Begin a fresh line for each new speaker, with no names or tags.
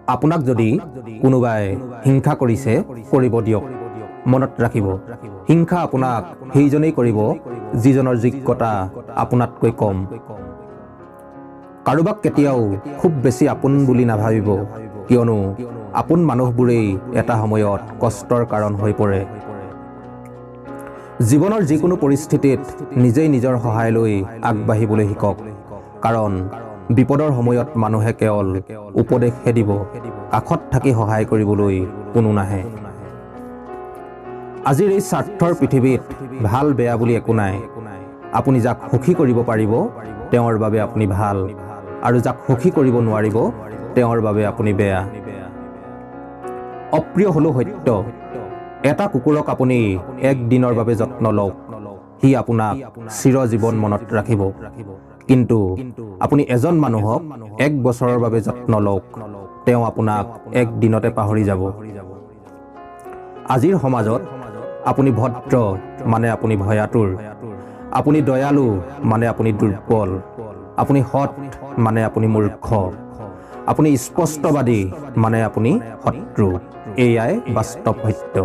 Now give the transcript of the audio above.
আপোনাক যদি কোনোবাই হিংসা কৰিছে কৰিব দিয়ক। মনত ৰাখিব, হিংসা আপোনাক সেইজনেই কৰিব যিজনৰ যোগ্যতা আপোনাতকৈ কম। কাৰোবাক কেতিয়াও খুব বেছি আপোন বুলি নাভাবিব, কিয়নো আপোন মানুহবোৰেই এটা সময়ত কষ্টৰ কাৰণ হৈ পৰে। জীৱনৰ যিকোনো পৰিস্থিতিত নিজেই নিজৰ সহায় লৈ আগবাঢ়িবলৈ শিকক, কাৰণ বিপদৰ সময়ত মানুহে কেৱল উপদেশহে দিব, কাষত থাকি সহায় কৰিবলৈ কোনো নাহে। আজিৰ এই স্বাৰ্থৰ পৃথিৱীত ভাল বেয়া বুলি একো নাই। আপুনি যাক সুখী কৰিব পাৰিব তেওঁৰ বাবে আপুনি ভাল, আৰু যাক সুখী কৰিব নোৱাৰিব তেওঁৰ বাবে আপুনি বেয়া। অপ্ৰিয় হ'লেও সত্য, এটা কুকুৰক আপুনি এক দিনৰ বাবে যত্ন লওক, সি আপোনাক চিৰজীৱন মনত ৰাখিব। কিন্তু আপুনি এজন মানুহক 1 বছৰৰ বাবে যত্ন লওক, তেওঁ আপোনাক এক দিনতে পাহৰি যাব। আজিৰ সমাজত আপুনি ভদ্ৰ মানে আপুনি ভয়াতুৰ, আপুনি দয়ালু মানে আপুনি দুৰ্বল, আপুনি সৎ মানে আপুনি মূৰ্খ, আপুনি স্পষ্টবাদী মানে আপুনি শত্ৰু। এয়াই বাস্তৱ সত্য।